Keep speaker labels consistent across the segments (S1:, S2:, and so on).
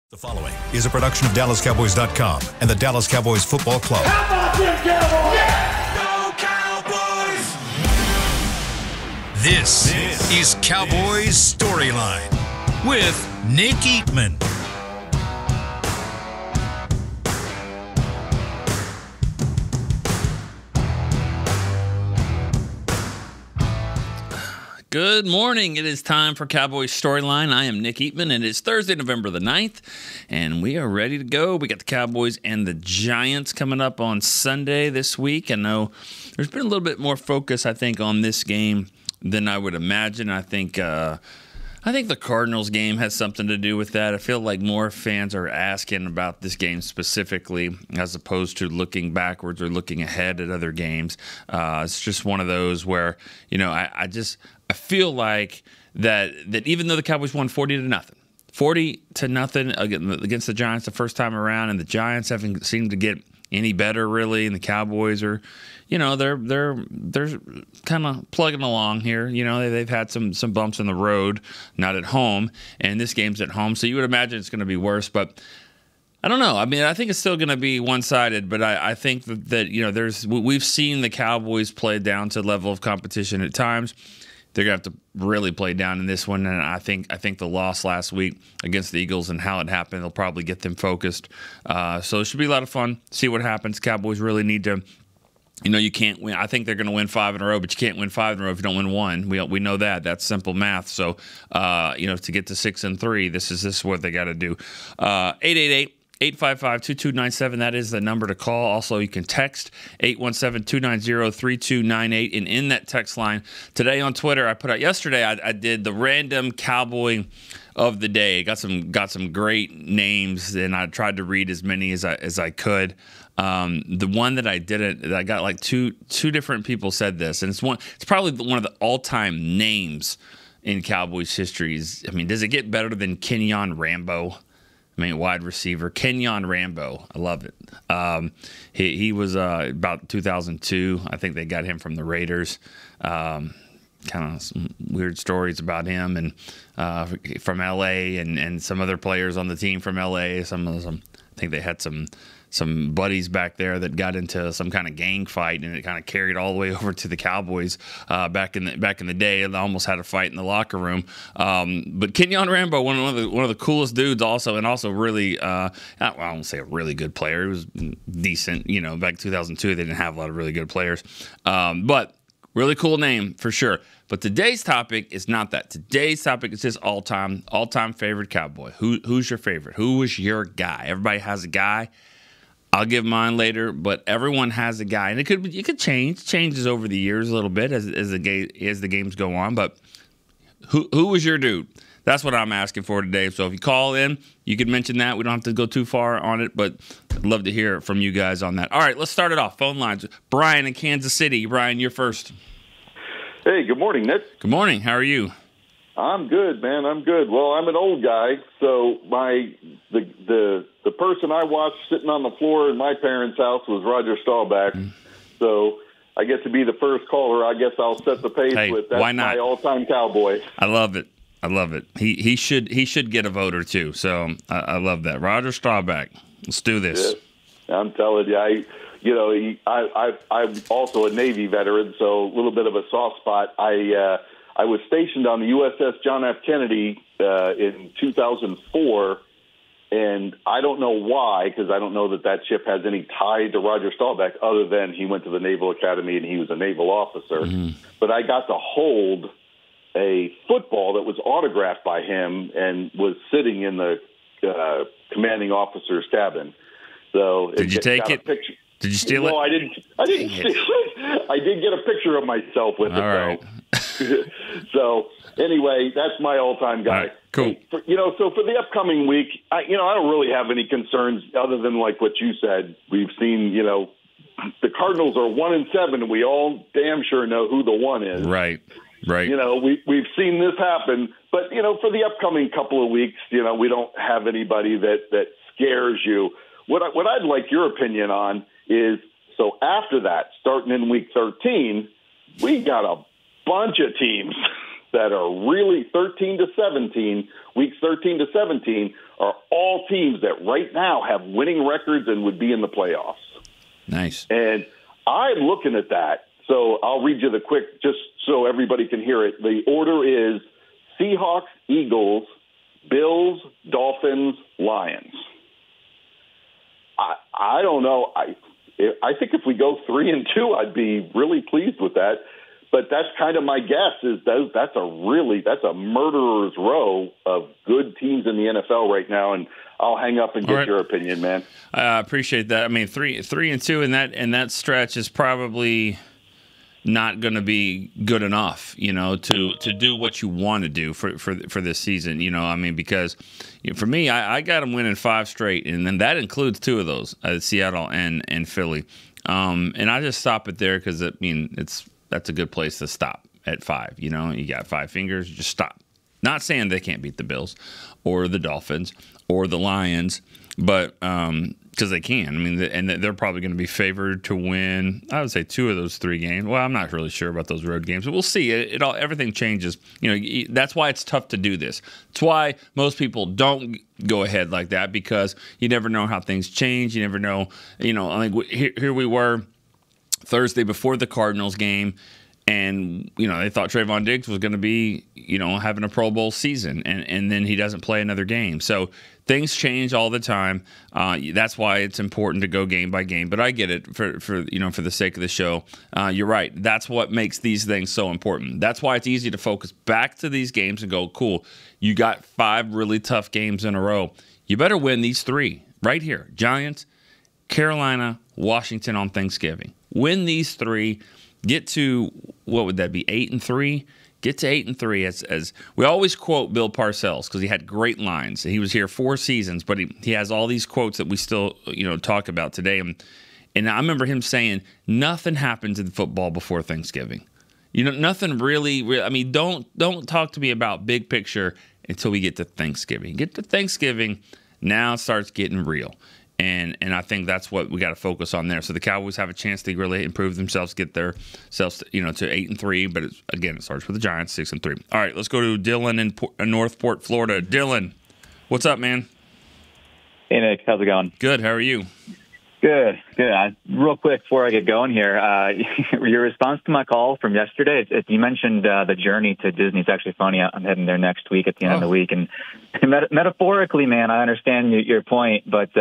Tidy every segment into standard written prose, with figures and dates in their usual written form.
S1: The following is a production of DallasCowboys.com and the Dallas Cowboys Football Club.
S2: How about them Cowboys?
S3: Yeah! Go Cowboys!
S1: This is Cowboys StoryLine with Nick Eatman.
S4: Good morning. It is time for Cowboys Storyline. I am Nick Eatman, and it's Thursday, November the 9th, and we are ready to go. We got the Cowboys and the Giants coming up on Sunday this week. I know there's been a little bit more focus, I think, on this game than I would imagine. I think the Cardinals game has something to do with that. I feel like more fans are asking about this game specifically as opposed to looking backwards or looking ahead at other games. It's just one of those where, you know, I feel like that even though the Cowboys won 40-0 against the Giants the first time around, and the Giants haven't seemed to get any better really, and the Cowboys are, you know, they're kind of plugging along here. You know, they've had some bumps in the road, not at home, and this game's at home, so you would imagine it's going to be worse, but I don't know. I mean, I think it's still going to be one-sided, but I think that you know, we've seen the Cowboys play down to the level of competition at times. They're going to have to really play down in this one, and I think the loss last week against the Eagles and how it happened will probably get them focused. So it should be a lot of fun. See what happens. Cowboys really need to, you know, you can't win. I think they're going to win 5 in a row, but you can't win 5 in a row if you don't win 1. We know that. That's simple math. So, you know, to get to 6-3, this is what they got to do. 888-855-2297. That is the number to call. Also, you can text 817-290-3298. And in that text line today on Twitter, I put out yesterday, I did the random Cowboy of the day. Got some great names, and I tried to read as many as I could. The one that I didn't, I got like two different people said this, and it's probably one of the all-time names in Cowboys history. I mean, does it get better than Kenyon Rambo? I mean, wide receiver, Kenyon Rambo. I love it. He was about 2002. I think they got him from the Raiders. Kind of some weird stories about him and from L.A. and some other players on the team from L.A. Some I think they had some buddies back there that got into some kind of gang fight, and it kind of carried all the way over to the Cowboys back in the day, and they almost had a fight in the locker room. But Kenyon Rambo, one of the coolest dudes, and also really, I won't say a really good player. He was decent, you know. Back in 2002, they didn't have a lot of really good players, but really cool name for sure. But today's topic is not that. Today's topic is just all-time favorite Cowboy. Who's your favorite? Who was your guy? Everybody has a guy. I'll give mine later, but everyone has a guy, and it could changes over the years a little bit as the games go on. But who was your dude? That's what I'm asking for today. So if you call in, you can mention that. We don't have to go too far on it, but I'd love to hear from you guys on that. All right, let's start it off. Phone lines. Brian in Kansas City. Brian, you're first.
S5: Hey, good morning, Nick.
S4: Good morning. How are you?
S5: I'm good, man. I'm good. Well, I'm an old guy, so the person I watched sitting on the floor in my parents' house was Roger Staubach. So I get to be the first caller. I guess I'll set the pace with that's
S4: why not?
S5: My all-time Cowboy.
S4: I love it. He should get a vote or two. So I love that. Roger Staubach. Let's do this.
S5: Yeah, I'm telling you, I'm also a Navy veteran, so a little bit of a soft spot. I was stationed on the USS John F. Kennedy in 2004, and I don't know why, because I don't know that ship has any tie to Roger Staubach other than he went to the Naval Academy and he was a naval officer. Mm-hmm. But I got to hold a football that was autographed by him and was sitting in the commanding officer's cabin. So
S4: did you take it? Did you steal it?
S5: No, I didn't steal it. I did get a picture of myself with it,
S4: right.
S5: though. So, anyway, that's my all-time guy.
S4: Right, cool.
S5: So for the upcoming week, I don't really have any concerns other than like what you said. We've seen, the Cardinals are 1-7, and we all damn sure know who the one is.
S4: Right.
S5: We've seen this happen, but for the upcoming couple of weeks, we don't have anybody that scares you. What I'd like your opinion on is, so after that, starting in week 13, we got a bunch of teams that are really 13 to 17, weeks 13 to 17, are all teams that right now have winning records and would be in the playoffs.
S4: Nice.
S5: And I'm looking at that. So I'll read you the quick, just so everybody can hear it. The order is Seahawks, Eagles, Bills, Dolphins, Lions. I don't know. I think if we go 3-2, I'd be really pleased with that. But that's kind of my guess. That's a murderer's row of good teams in the NFL right now. And I'll hang up and get your opinion, man.
S4: I appreciate that. I mean, 3-2 in that stretch is probably not going to be good enough, to do what you want to do for this season. I mean, because for me, I got them winning 5 straight, and then that includes 2 of those, Seattle and Philly. And I just stop it there because that's a good place to stop at 5. You got 5 fingers, just stop. Not saying they can't beat the Bills or the Dolphins or the Lions, but because they can. I mean, and they're probably going to be favored to win, I would say, 2 of those 3 games. Well, I'm not really sure about those road games, but we'll see. Everything changes. That's why it's tough to do this. It's why most people don't go ahead like that, because you never know how things change. You never know. I think here we were Thursday before the Cardinals game, and they thought Trayvon Diggs was going to be having a Pro Bowl season, and then he doesn't play another game. So things change all the time. That's why it's important to go game by game. But I get it for the sake of the show. You're right. That's what makes these things so important. That's why it's easy to focus back to these games and go, cool, you got 5 really tough games in a row. You better win these 3 right here. Giants, Carolina, Washington on Thanksgiving. Win these 3. Get to, what would that be, 8-3? Get to 8-3. As we always quote Bill Parcells, because he had great lines. He was here 4 seasons, but he has all these quotes that we still talk about today. And I remember him saying, nothing happens in football before Thanksgiving. Nothing really. I mean, don't talk to me about big picture until we get to Thanksgiving. Get to Thanksgiving, now it starts getting real. And I think that's what we got to focus on there. So the Cowboys have a chance to really improve themselves, get themselves to 8-3. But it starts with the Giants 6-3. All right, let's go to Dylan in Northport, Florida. Dylan, what's up, man?
S2: Hey Nick, how's it going?
S4: Good. How are you?
S2: Good. Real quick before I get going here, your response to my call from yesterday, you mentioned the journey to Disney. It's actually funny. I'm heading there next week at the end of the week, and metaphorically, man, I understand your point, but.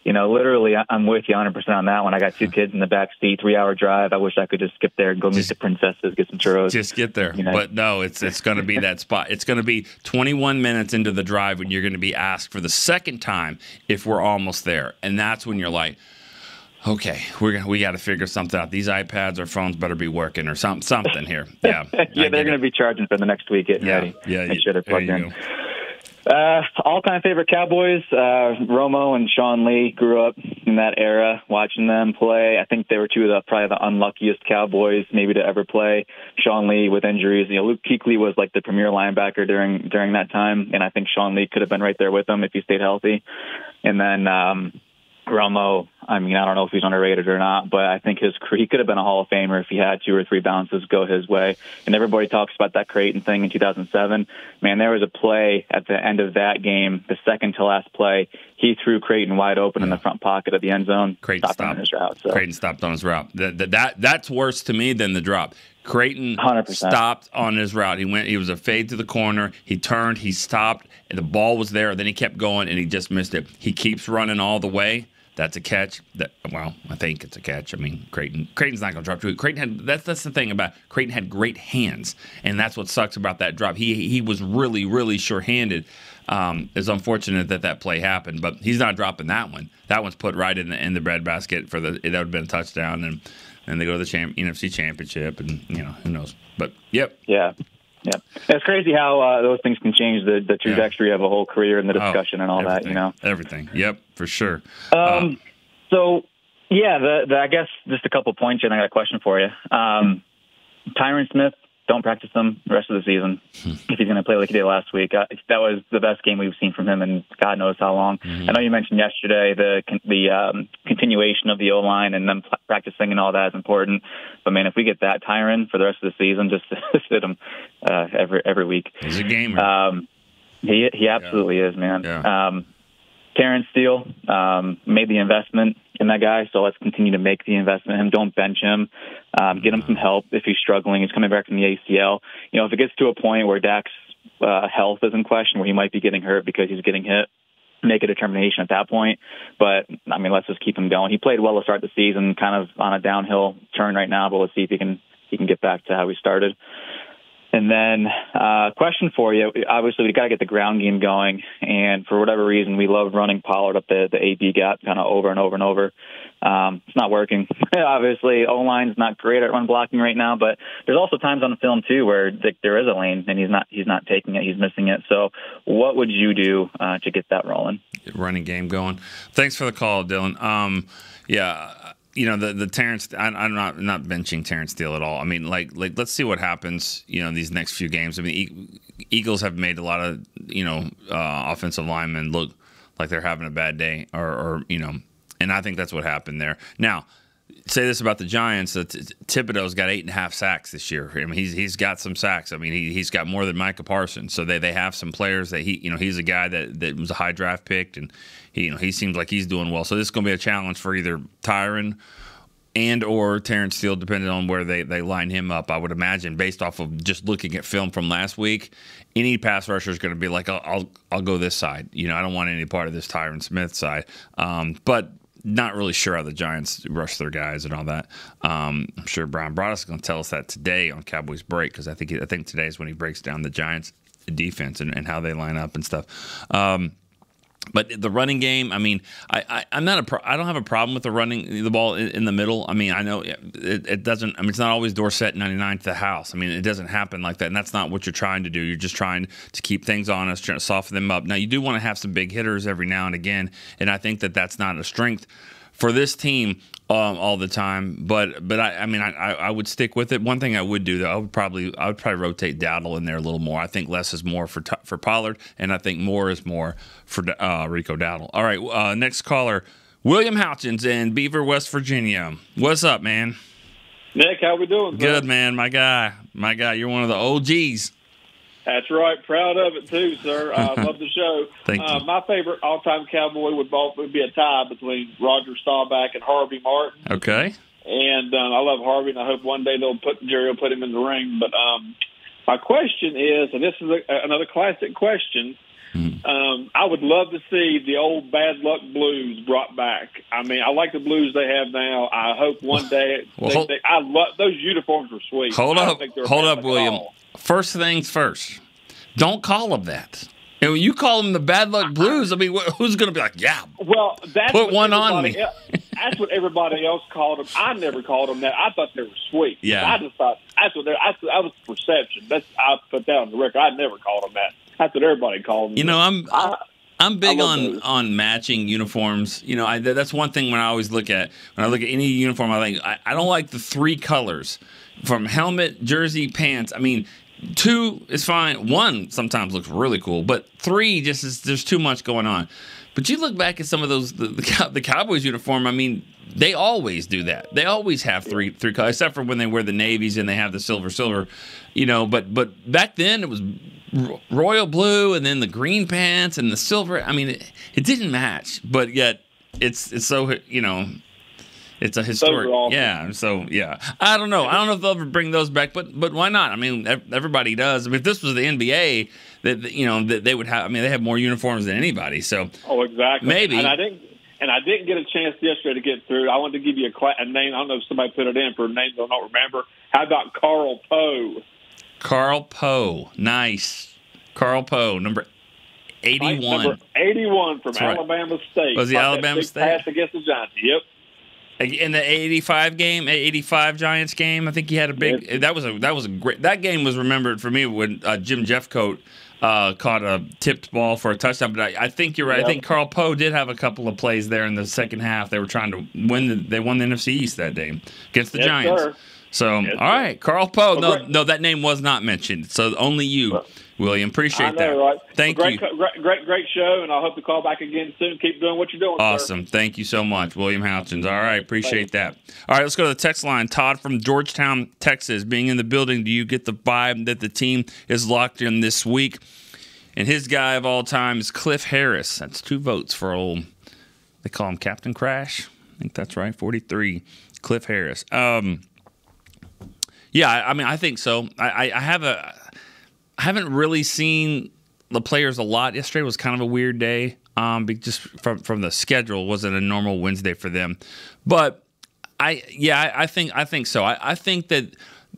S2: Literally, I'm with you 100% on that one. I got 2 kids in the back seat, 3-hour drive. I wish I could just skip there and go meet the princesses, get some churros.
S4: Just get there. But no, it's going to be that spot. It's going to be 21 minutes into the drive when you're going to be asked for the second time if we're almost there. And that's when you're like, okay, we got to figure something out. These iPads or phones better be working or something here. Yeah.
S2: They're going to be charging for the next week getting ready.
S4: Yeah.
S2: Make sure they're plugged in. All-time favorite Cowboys, Romo and Sean Lee. Grew up in that era watching them play. I think they were probably the unluckiest Cowboys maybe to ever play. Sean Lee with injuries. Luke Kuechly was like the premier linebacker during that time, and I think Sean Lee could have been right there with him if he stayed healthy. And then Romo, I don't know if he's underrated or not, but I think he could have been a Hall of Famer if he had 2 or 3 bounces go his way. And everybody talks about that Creighton thing in 2007. Man, there was a play at the end of that game, the second to last play. He threw Creighton wide open in the front pocket of the end zone.
S4: Creighton stopped on his route. So. Creighton stopped on his route. That's worse to me than the drop. Creighton 100%. Stopped on his route. He was a fade to the corner. He turned, he stopped, and the ball was there. Then he kept going, and he just missed it. He keeps running all the way. That's a catch. I think it's a catch. I mean, Creighton's not going to drop to it. That's the thing about Creighton had great hands, and that's what sucks about that drop. He was really, really sure-handed. It's unfortunate that play happened, but he's not dropping that one. That one's put right in the breadbasket that would have been a touchdown, and they go to the NFC Championship, and who knows. But yep.
S2: Yeah. Yeah, it's crazy how those things can change the trajectory of a whole career and the discussion and all
S4: everything,
S2: that.
S4: Everything. Yep, for sure.
S2: I guess just a couple points, and I got a question for you. Tyron Smith, don't practice him the rest of the season if he's going to play like he did last week. That was the best game we've seen from him in God knows how long. I know you mentioned yesterday the continuation of the O-line and them practicing and all that is important. But, man, if we get that Tyron for the rest of the season, just sit him every week.
S4: He's a gamer.
S2: He absolutely is, man.
S4: Yeah.
S2: Terrence Steele made the investment in that guy, so let's continue to make the investment in him. Don't bench him. Get him some help if he's struggling. He's coming back from the ACL. If it gets to a point where Dak's health is in question, where he might be getting hurt because he's getting hit, make a determination at that point. But, I mean, let's just keep him going. He played well to start the season, kind of on a downhill turn right now, but let's see if he can get back to how he started. And then question for you, obviously we got to get the ground game going, and for whatever reason we love running Pollard up the AB gap kind of over and over and over. It's not working. Obviously O-line's not great at run blocking right now, but there's also times on the film too where there is a lane and he's not taking it, he's missing it. So what would you do to get that rolling?
S4: Running game going. Thanks for the call, Dylan. The Terrence, I'm not benching Terrence Steele at all. I mean, like let's see what happens, these next few games. I mean, Eagles have made a lot of, offensive linemen look like they're having a bad day or and I think that's what happened there. Now, say this about the Giants, Thibodeau's got 8.5 sacks this year. I mean, he's got some sacks. I mean, he's got more than Micah Parsons. So they have some players that he's a guy that was a high draft pick, and he seems like he's doing well. So this is going to be a challenge for either Tyron and or Terrence Steele, depending on where they line him up. I would imagine, based off of just looking at film from last week, any pass rusher is going to be like, I'll go this side. I don't want any part of this Tyron Smith side. But not really sure how the Giants rush their guys and all that. I'm sure Brian Broaddus is going to tell us that today on Cowboys Break, because I think today is when he breaks down the Giants' defense and how they line up and stuff. But the running game, I mean, I don't have a problem with the ball in the middle. I mean, I know it doesn't. I mean, it's not always Dorsett 99 to the house. I mean, it doesn't happen like that, and that's not what you're trying to do. You're just trying to keep things honest, trying to soften them up. Now, you do want to have some big hitters every now and again, and I think that's not a strength for this team all the time. But I would stick with it. One thing I would do, though, I would probably rotate Dowdle in there a little more. I think less is more for Pollard, and I think more is more for Rico Dowdle. All right, next caller, William Houchins in Beaver, West Virginia. What's up, man?
S6: Nick, how we doing?
S4: Good, man. My guy. You're one of the OGs.
S6: That's right. Proud of it, too, sir. I love the show.
S4: Thank you.
S6: My favorite all-time Cowboy would be a tie between Roger Staubach and Harvey Martin.
S4: Okay.
S6: And I love Harvey, and I hope one day Jerry will put him in the ring. But my question is, and this is another classic question, I would love to see the old Bad Luck Blues brought back. I mean, I like the blues they have now. I hope one day I love those uniforms were sweet.
S4: Hold up, William. First things first. Don't call them that. And when you call them the Bad Luck Blues, I mean, who's going to be like, yeah,
S6: well,
S4: put one on me?
S6: That's what everybody else called them. I never called them that. I thought they were sweet.
S4: Yeah.
S6: I just thought that was perception. I put that on the record. I never called them that. That's what everybody called them.
S4: I'm big on matching uniforms. That's one thing when I always look at any uniform. I think I don't like the three colors from helmet, jersey, pants. I mean, 2 is fine. 1 sometimes looks really cool, but 3 there's too much going on. But you look back at some of those the Cowboys uniform. I mean, they always do that. They always have three colors, except for when they wear the navies and they have the silver. But back then it was royal blue and then the green pants and the silver. I mean, it didn't match, but yet it's so it's a historic.
S6: Awesome.
S4: Yeah. So yeah, I don't know if they'll ever bring those back, but why not? I mean, everybody does. I mean, if this was the NBA, that they would have. I mean, they have more uniforms than anybody. So
S6: exactly.
S4: Maybe.
S6: And I didn't get a chance yesterday to get through. I wanted to give you a name. I don't know if somebody put it in for names I don't remember. How about Carl Poe?
S4: Carl Poe, nice. Carl Poe, number 81.
S6: Number 81 from
S4: That's right.
S6: Alabama State.
S4: Was he Alabama State?
S6: Pass against the Giants. Yep.
S4: In the 85 Giants game, I think he had a big.
S6: Yes.
S4: That was a great. That game was remembered for me when Jim Jeffcoat caught a tipped ball for a touchdown. But I think you're right. Yep. I think Carl Poe did have a couple of plays there in the second half. They were trying to win. They won the NFC East that day against the Giants.
S6: Sir.
S4: So, all right, Carl Poe. No, that name was not mentioned. So only you, William. Appreciate that.
S6: Right?
S4: Thank
S6: you. Great show, and I hope to call back again soon. Keep doing what you're doing.
S4: Awesome.
S6: Sir.
S4: Thank you so much, William Houchins. All right, appreciate that. All right, let's go to the text line. Todd from Georgetown, Texas, being in the building. Do you get the vibe that the team is locked in this week? And his guy of all time is Cliff Harris. That's 2 votes for old. They call him Captain Crash. I think that's right. 43. Cliff Harris. Yeah, I mean, I think so. I haven't really seen the players a lot. Yesterday was kind of a weird day, just from the schedule. It wasn't a normal Wednesday for them, but I think so. I think that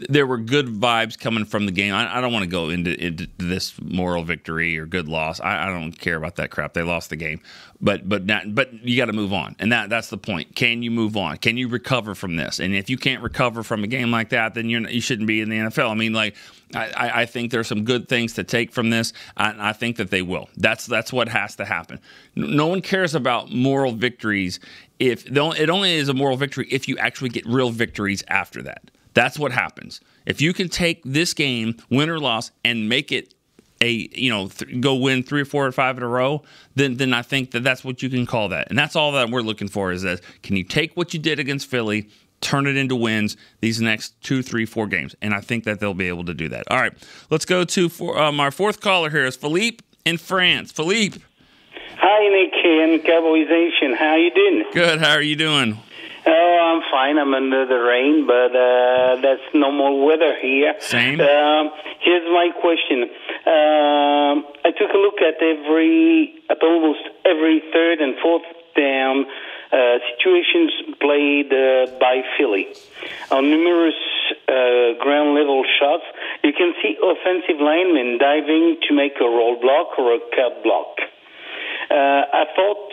S4: there were good vibes coming from the game. I don't want to go into this moral victory or good loss. I don't care about that crap. They lost the game, but you got to move on, and that's the point. Can you move on? Can you recover from this? And if you can't recover from a game like that, then you shouldn't be in the NFL. I mean, like I think there's some good things to take from this. I think that they will. That's what has to happen. No one cares about moral victories if it only is a moral victory if you actually get real victories after that. That's what happens. If you can take this game, win or loss, and make it go win 3 or 4 or 5 in a row, then I think that's what you can call that. And that's all that we're looking for is that can you take what you did against Philly, turn it into wins these next 2, 3, 4 games. And I think that they'll be able to do that. All right, let's go to our fourth caller here is Philippe in France. Philippe.
S7: Hi, Nick and Cowboys Nation. How you doing?
S4: Good. How are you doing?
S7: Oh, I'm fine. I'm under the rain, but that's normal weather here.
S4: Same.
S7: Here's my question. I took a look at almost every 3rd and 4th down situations played by Philly. On numerous ground level shots, you can see offensive linemen diving to make a roll block or a cut block. I thought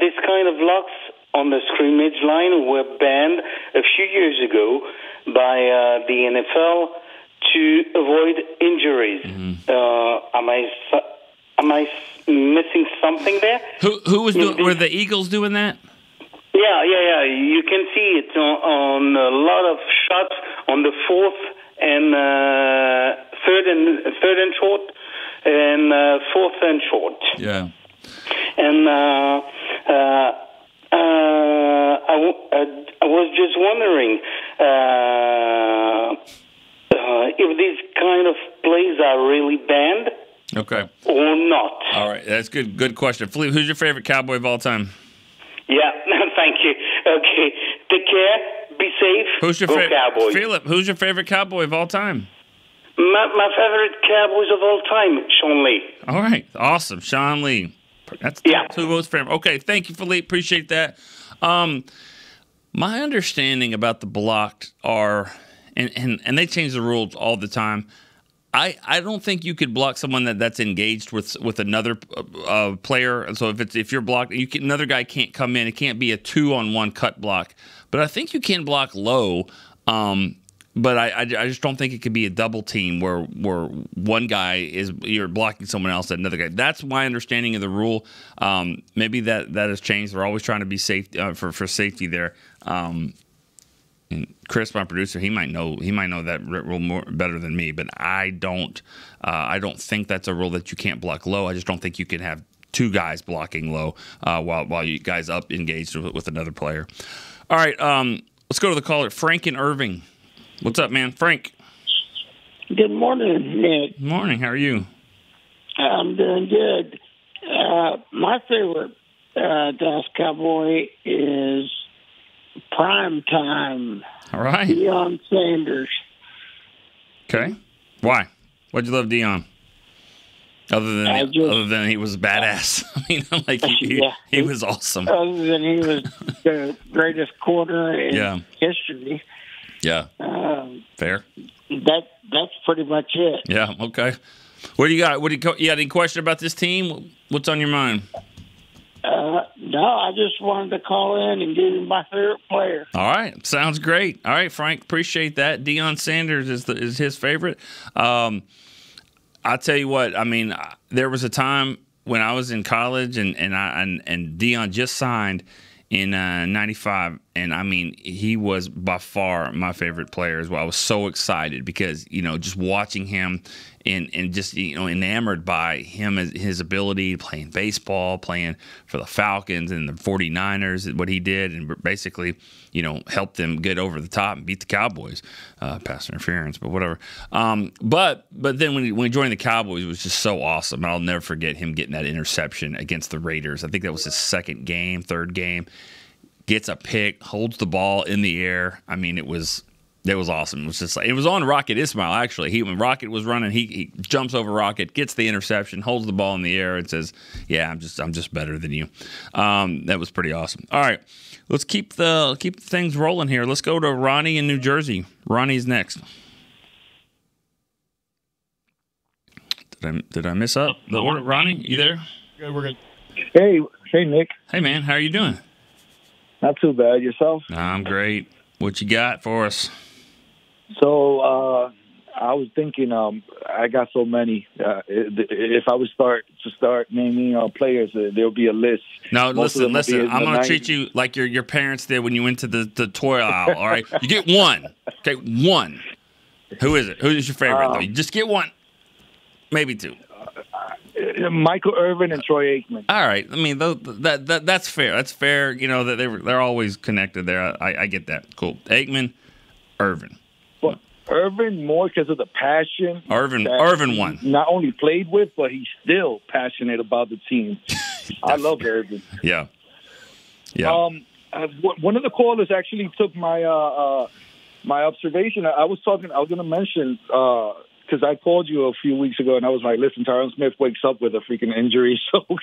S7: this kind of blocks on the scrimmage line were banned a few years ago by the NFL to avoid injuries. Mm-hmm. Am I missing something there?
S4: Who was were the Eagles doing that?
S7: Yeah. You can see it on a lot of shots on the 4th and 3rd and short and 4th and short.
S4: Yeah.
S7: And I was just wondering if these kind of plays are really banned,
S4: okay,
S7: or not.
S4: All right, that's good. Good question, Philippe. Who's your favorite Cowboy of all time?
S7: Yeah, thank you. Okay, take care. Be safe.
S4: Who's your favorite Cowboy? Philip, who's your favorite Cowboy of all time?
S7: My favorite Cowboys of all time, Sean Lee.
S4: All right, awesome, Sean Lee. That's 2 votes for him. Okay, thank you, Philippe. Appreciate that. My understanding about the blocked are, and they change the rules all the time. I don't think you could block someone that's engaged with another player. So if you're blocked, another guy can't come in. It can't be a 2-on-1 cut block. But I think you can block low. But I just don't think it could be a double team where one guy you're blocking someone else at another guy. That's my understanding of the rule. Maybe that has changed. They're always trying to be safe for safety there. And Chris, my producer, he might know that rule more better than me. But I don't think that's a rule that you can't block low. I just don't think you can have 2 guys blocking low while you guys up engaged with another player. All right, let's go to the caller, Frank in Irving. What's up, man? Frank.
S8: Good morning, Nick.
S4: Morning. How are you?
S8: I'm doing good. My favorite Dallas Cowboy is Prime Time.
S4: All right.
S8: Deion Sanders.
S4: Okay. Why? Why'd you love Deion? Other than he was a badass. I mean, like he was awesome.
S8: Other than he was the greatest corner in history.
S4: Yeah. Fair.
S8: That's pretty much it.
S4: Yeah. Okay. What do you got? You got any question about this team? What's on your mind?
S8: No, I just wanted to call in and give you my favorite player.
S4: All right. Sounds great. All right, Frank. Appreciate that. Deion Sanders is his favorite. I'll tell you what. I mean, there was a time when I was in college and Deion just signed. in '95, and I mean, he was by far my favorite player as well. I was so excited because just watching him and just enamored by him, his ability playing baseball, playing for the Falcons and the 49ers, what he did, and basically helped them get over the top and beat the Cowboys. Pass interference, but whatever. But then when he joined the Cowboys, it was just so awesome. And I'll never forget him getting that interception against the Raiders. I think that was his third game. Gets a pick, holds the ball in the air. I mean, it was awesome. It was just like, it was on Rocket Ismail actually. When Rocket was running, he jumps over Rocket, gets the interception, holds the ball in the air, and says, "Yeah, I'm just better than you." That was pretty awesome. All right, let's keep the things rolling here. Let's go to Ronnie in New Jersey. Ronnie's next. Did I miss up the order? Ronnie, you there?
S9: Good, we're good.
S8: Hey, Nick.
S4: Hey, man, how are you doing?
S8: Not too bad. Yourself?
S4: I'm great. What you got for us?
S8: So I was thinking, I got so many. If I would start naming players, there'll be a list.
S4: No, listen. I'm going to treat you like your parents did when you went to the toy aisle. All right, you get one. Okay, one. Who is it? Who is your favorite? Though? You just get one, maybe two.
S8: Michael Irvin and Troy Aikman.
S4: All right. I mean, that's fair. That's fair. That they're always connected there. I get that. Cool. Aikman, Irvin.
S8: But Irvin more because of the passion.
S4: Irvin won.
S8: Not only played with, but he's still passionate about the team. I love Irvin.
S4: Yeah.
S8: One of the callers actually took my my observation. I was going to mention. Because I called you a few weeks ago, and I was like, listen, Tyron Smith wakes up with a freaking injury, so we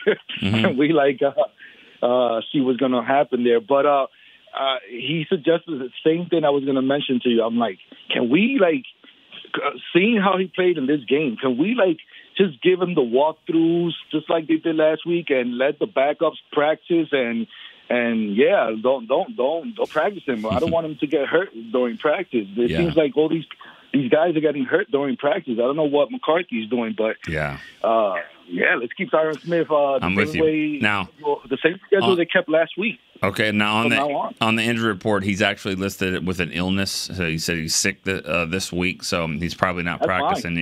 S8: see what's going to happen there. But he suggested the same thing I was going to mention to you. I'm like, can we, seeing how he played in this game, can we, just give him the walkthroughs just like they did last week and let the backups practice and don't practice him. I don't want him to get hurt during practice. It seems like all these guys are getting hurt during practice. I don't know what McCarthy's doing, but let's keep Tyron Smith
S4: I'm with you. Now,
S8: the same schedule they kept last week.
S4: Okay, now on the injury report, he's actually listed with an illness. So he said he's sick this week, so he's probably not practicing.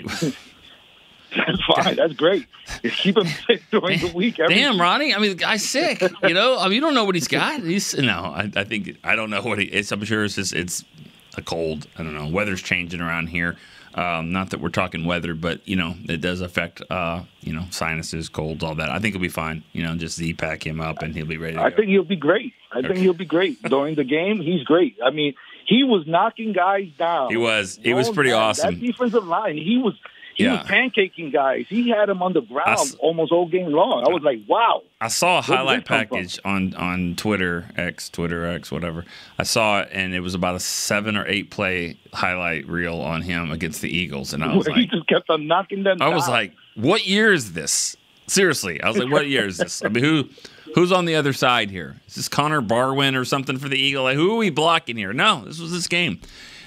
S8: That's fine. That's great. Keep him sick during the week.
S4: Damn, Ronnie. I mean, the guy's sick. You don't know what he's got. I don't know what he is. I'm sure it's a cold. I don't know. Weather's changing around here. Not that we're talking weather, but it does affect sinuses, colds, all that. I think he'll be fine. Just Z-pack him up and he'll be ready to go.
S8: I think he'll be great. He'll be great during the game. He's great. I mean, he was knocking guys down.
S4: He was pretty awesome.
S8: That defensive line. He was pancaking guys. He had them on the ground almost all game long. I was like, wow.
S4: I saw a highlight package on Twitter X, whatever. I saw it, and it was about a 7 or 8 play highlight reel on him against the Eagles. And I was
S8: he just kept on knocking them down.
S4: I was like, what year is this? Seriously. I was like, what year is this? I mean, who's on the other side here? Is this Connor Barwin or something for the Eagle? Like, who are we blocking here? No, this was this game.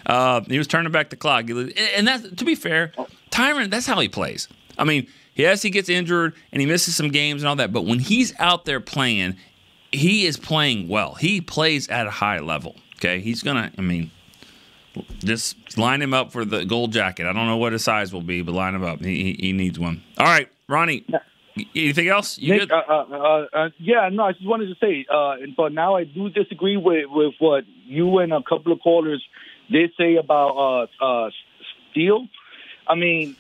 S4: He was turning back the clock. And that's, to be fair, Tyron, that's how he plays. I mean, yes, he gets injured and he misses some games and all that, but when he's out there playing, he is playing well. He plays at a high level, okay? He's going to, just line him up for the gold jacket. I don't know what his size will be, but line him up. He needs one. All right, Ronnie, anything else?
S8: Nick, I just wanted to say, but now I do disagree with what you and a couple of callers did say about Steele. I mean,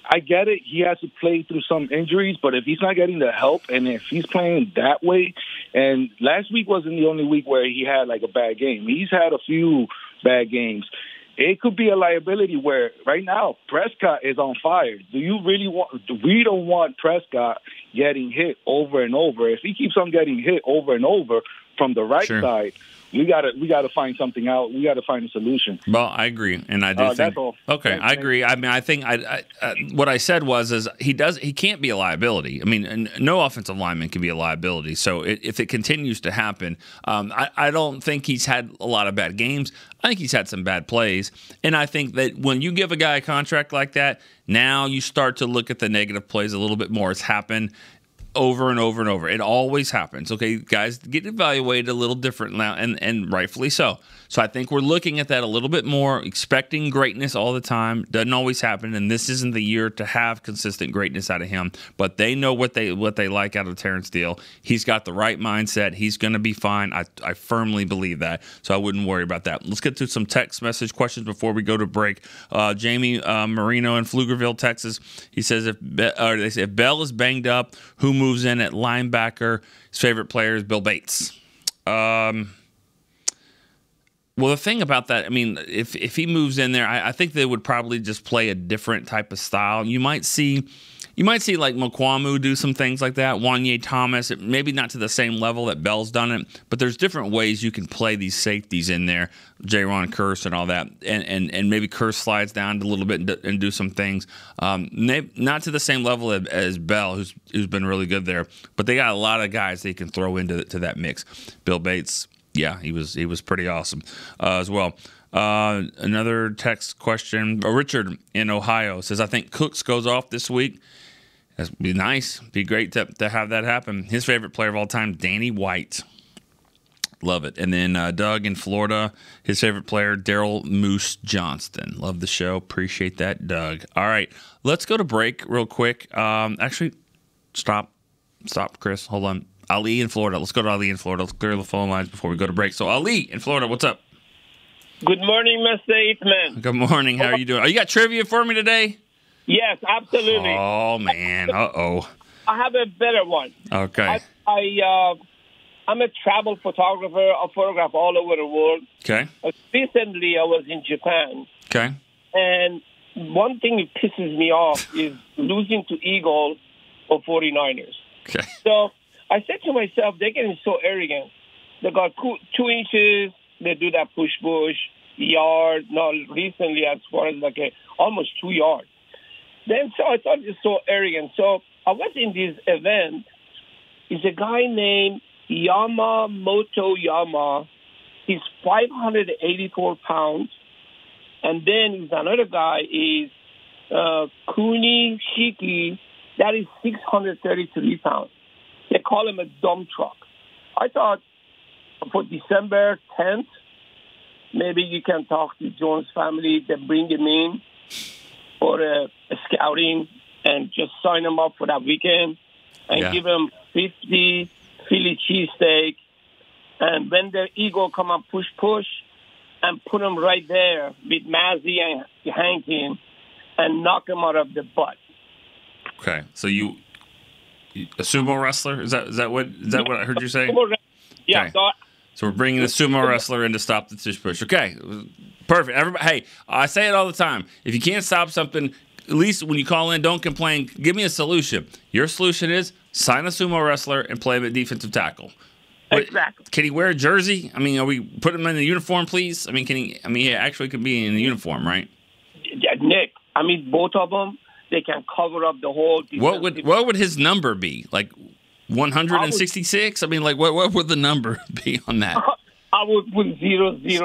S8: I get it. He has to play through some injuries, but if he's not getting the help and if he's playing that way, and last week wasn't the only week where he had a bad game. He's had a few bad games. It could be a liability where right now Prescott is on fire. We don't want Prescott getting hit over and over. If he keeps on getting hit over and over from the right side, we gotta find something out. We gotta find a solution.
S4: Well, I agree, and I do think.
S8: That's all.
S4: Okay, I agree. I mean, I think what I said was he can't be a liability. I mean, no offensive lineman can be a liability. So if it continues to happen, I don't think he's had a lot of bad games. I think he's had some bad plays, and I think that when you give a guy a contract like that, now you start to look at the negative plays a little bit more. It's happened over and over and over. It always happens. Okay, guys get evaluated a little different now, and rightfully so. So I think we're looking at that a little bit more, expecting greatness all the time. Doesn't always happen, and this isn't the year to have consistent greatness out of him. But they know what they like out of Terrence Steele. He's got the right mindset. He's going to be fine. I firmly believe that, so I wouldn't worry about that. Let's get to some text message questions before we go to break. Jamie Marino in Pflugerville, Texas. He says if Bell is banged up, who moves in at linebacker? His favorite player is Bill Bates. Well, the thing about that, I mean, if he moves in there, I think they would probably just play a different type of style. You might see like Mokwamu do some things like that. Wanye Thomas, maybe not to the same level that Bell's done it, but there's different ways you can play these safeties in there. Jaron Kearse and all that, and maybe Kearse slides down a little bit and do some things. Not to the same level as Bell, who's been really good there, but they got a lot of guys they can throw into that mix. Bill Bates. Yeah, he was pretty awesome as well. Another text question. Richard in Ohio says, I think Cooks goes off this week. That'd be nice. Be great to have that happen. His favorite player of all time, Danny White. Love it. And then Doug in Florida, his favorite player, Daryl Moose Johnston. Love the show. Appreciate that, Doug. All right, let's go to break real quick. Actually, stop, Chris. Hold on. Ali in Florida. Let's go to Ali in Florida. Let's clear the phone lines before we go to break. So, Ali in Florida, what's up?
S9: Good morning, Mr. Eatman.
S4: Good morning. How are you doing? You got trivia for me today?
S9: Yes, absolutely.
S4: Oh, man. Uh-oh.
S9: I have a better one.
S4: Okay.
S9: I'm a travel photographer. I photograph all over the world.
S4: Okay.
S9: Recently, I was in Japan.
S4: Okay.
S9: And one thing that pisses me off is losing to Eagles or 49ers.
S4: Okay.
S9: So I said to myself, they're getting so arrogant. They got 2 inches. They do that push, yard. Not recently, as far as almost 2 yards. Then so I thought it's so arrogant. So I was in this event. It's a guy named Yamamoto Yama. He's 584 pounds. And then there's another guy is Kuni Shiki. That is 633 pounds. They call him a dump truck. I thought for December 10th, maybe you can talk to Jones' family. They bring him in for a scouting and just sign him up for that weekend and give him 50 Philly cheesesteak. And when the Eagle come up push, and put him right there with Mazzy and Hankin and knock him out of the butt.
S4: Okay, so you a sumo wrestler? Is that what I heard you say?
S9: Yeah.
S4: Okay. So we're bringing a sumo wrestler in to stop the tush push. Okay, perfect. Everybody, hey, I say it all the time. If you can't stop something, at least when you call in, don't complain. Give me a solution. Your solution is sign a sumo wrestler and play him at defensive tackle.
S9: Exactly.
S4: Can he wear a jersey? I mean, are we putting him in a uniform, please? I mean, can he? I mean, he actually could be in a uniform, right?
S9: Yeah, Nick. I mean, both of them. They can cover up the whole.
S4: What would his number be? Like 166? I mean, like what would the number be on that?
S9: I would put 000. You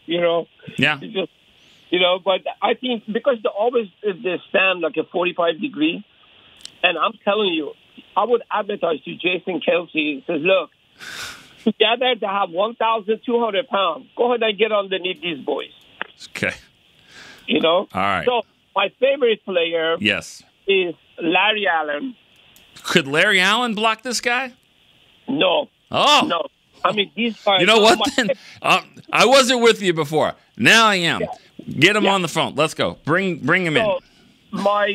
S9: know.
S4: Yeah.
S9: Just, but I think because they stand like a 45 degree, and I'm telling you, I would advertise to Jason Kelsey. Says, look, together they have 1,200 pounds. Go ahead and get underneath these boys.
S4: Okay.
S9: All
S4: right.
S9: So my favorite player is Larry Allen.
S4: Could Larry Allen block this guy?
S9: No.
S4: Oh.
S9: No. I mean, these guys.
S4: You know what, then? I wasn't with you before. Now I am. Yeah. Get him on the phone. Let's go. Bring him in.
S9: My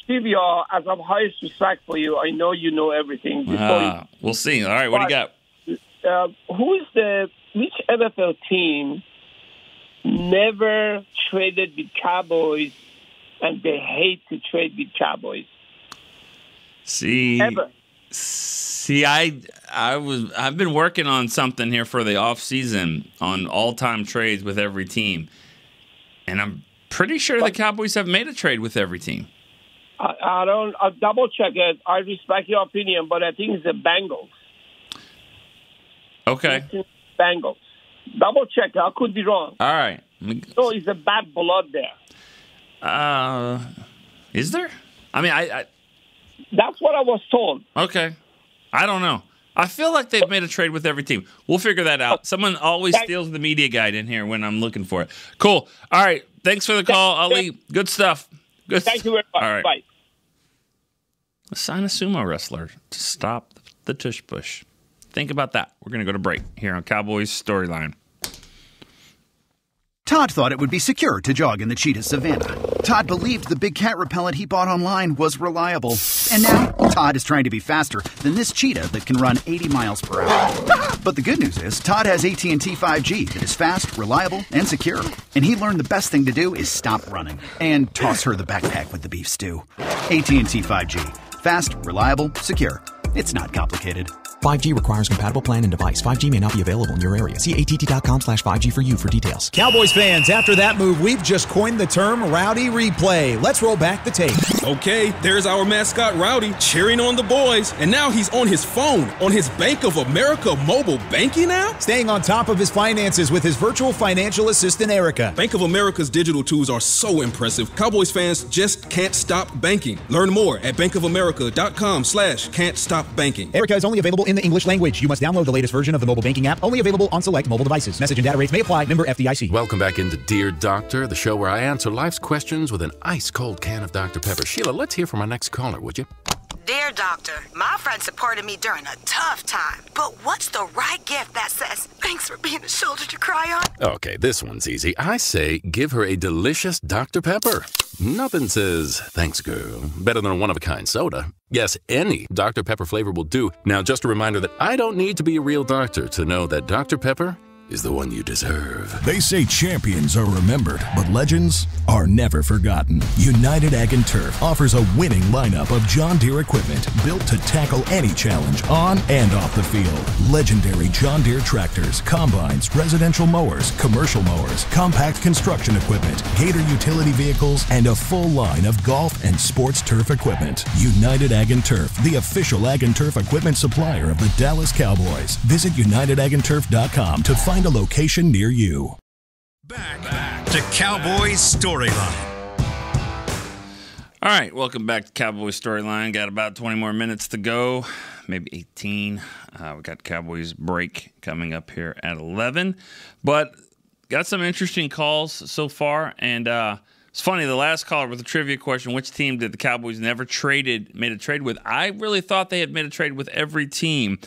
S9: trivia, as I'm highest respect for you, I know you know everything.
S4: We'll see. All right, what do you got?
S9: Which NFL team never traded with Cowboys, and they hate to trade with Cowboys?
S4: I've been working on something here for the off season on all-time trades with every team, and I'm pretty sure the Cowboys have made a trade with every team.
S9: I'll double check it. I respect your opinion, but I think it's the Bengals.
S4: Okay.
S9: Bengals. Double check. I could be wrong.
S4: All right.
S9: So it's a bad blood there.
S4: Is there? I mean,
S9: That's what I was told.
S4: Okay. I don't know. I feel like they've made a trade with every team. We'll figure that out. Someone always steals the media guide in here when I'm looking for it. Cool. All right. Thanks for the call, Ali. Good stuff. Good.
S9: Thank you very much.
S4: All right.
S9: Bye.
S4: Sign a sumo wrestler to stop the tush push. Think about that. We're going to go to break here on Cowboys Storyline.
S10: Todd thought it would be secure to jog in the cheetah savanna. Todd believed the big cat repellent he bought online was reliable. And now, Todd is trying to be faster than this cheetah that can run 80 miles per hour. But the good news is, Todd has AT&T 5G that is fast, reliable, and secure. And he learned the best thing to do is stop running and toss her the backpack with the beef stew. AT&T 5G. Fast, reliable, secure. It's not complicated.
S11: 5G requires compatible plan and device. 5G may not be available in your area. See att.com/5G for you for details.
S12: Cowboys fans, after that move, we've just coined the term Rowdy Replay. Let's roll back the tape.
S13: Okay, there's our mascot Rowdy cheering on the boys. And now he's on his phone, on his Bank of America mobile banking app?
S12: Staying on top of his finances with his virtual financial assistant, Erica.
S13: Bank of America's digital tools are so impressive. Cowboys fans just can't stop banking. Learn more at bankofamerica.com/can't-stop-banking.
S12: Erica is only available in the English language. You must download the latest version of the mobile banking app, only available on select mobile devices. Message and data rates may apply. Member FDIC.
S14: Welcome back into Dear Doctor, the show where I answer life's questions with an ice-cold can of Dr. Pepper. Sheila, let's hear from our next caller, would you?
S15: Dear Doctor, my friend supported me during a tough time, but what's the right gift that says, thanks for being a shoulder to cry on?
S14: Okay, this one's easy. I say give her a delicious Dr. Pepper. Nothing says, thanks, girl, better than a one-of-a-kind soda. Yes, any Dr. Pepper flavor will do. Now, just a reminder that I don't need to be a real doctor to know that Dr. Pepper is the one you deserve.
S16: They say champions are remembered, but legends are never forgotten. United Ag & Turf offers a winning lineup of John Deere equipment built to tackle any challenge on and off the field. Legendary John Deere tractors, combines, residential mowers, commercial mowers, compact construction equipment, Gator utility vehicles, and a full line of golf and sports turf equipment. United Ag & Turf, the official Ag & Turf equipment supplier of the Dallas Cowboys. Visit UnitedAgAndTurf.com to find a location near you.
S1: Back to Cowboys Storyline.
S4: All right, welcome back to Cowboys Storyline. Got about 20 more minutes to go, maybe 18. We got Cowboys break coming up here at 11. But got some interesting calls so far. And it's funny, the last caller with a trivia question, which team did the Cowboys never made a trade with? I really thought they had made a trade with every team.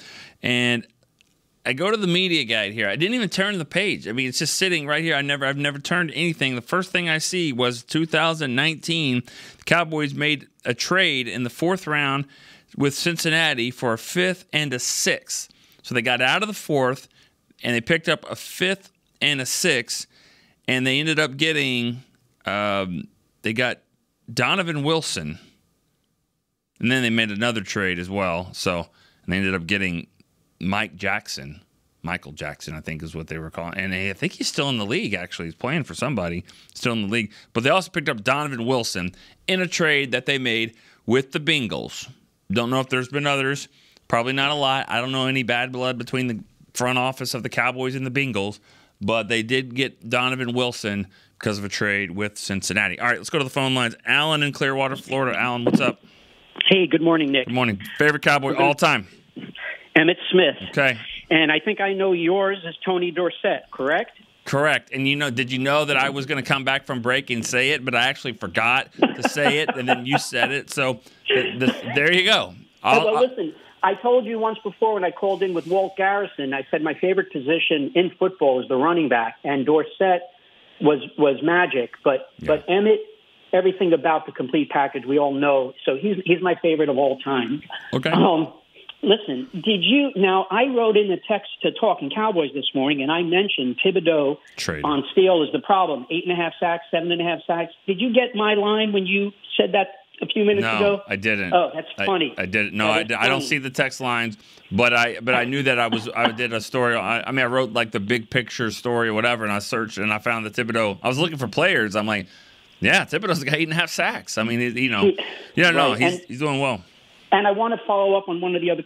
S4: And I go to the media guide here. I didn't even turn the page. I mean, it's just sitting right here. I've never turned anything. The first thing I see was 2019. The Cowboys made a trade in the 4th round with Cincinnati for a 5th and a 6th. So they got out of the 4th, and they picked up a 5th and a 6th, and they ended up getting they got Donovan Wilson, and then they made another trade as well. So and they ended up getting Michael Jackson, I think is what they were calling. And I think he's still in the league, actually. He's playing for somebody, still in the league. But they also picked up Donovan Wilson in a trade that they made with the Bengals. Don't know if there's been others. Probably not a lot. I don't know any bad blood between the front office of the Cowboys and the Bengals. But they did get Donovan Wilson because of a trade with Cincinnati. All right, let's go to the phone lines. Alan in Clearwater, Florida. Alan, what's up?
S17: Hey, good morning, Nick.
S4: Good morning. Favorite Cowboy all time?
S17: Emmett Smith.
S4: Okay.
S17: And I think I know yours is Tony Dorsett, correct?
S4: Correct. And did you know that I was going to come back from break and say it, but I actually forgot to say it, and then you said it. So there you go.
S17: Listen, I told you once before when I called in with Walt Garrison, I said my favorite position in football is the running back, and Dorsett was magic. But Emmett, everything about the complete package we all know. So he's my favorite of all time.
S4: Okay.
S17: Listen, now I wrote in the text to Talking Cowboys this morning, and I mentioned Thibodeau on Steele is the problem. 8.5 sacks, 7.5 sacks. Did you get my line when you said that a few minutes ago?
S4: No, I didn't.
S17: Oh, that's funny.
S4: I didn't. No, I don't see the text lines, but I knew that I did a story. I wrote like the big picture story or whatever, and I searched and I found that Thibodeau. I was looking for players. I'm like, yeah, Thibodeau's got 8.5 sacks. I mean, he's doing well.
S17: And I want to follow up on one of the other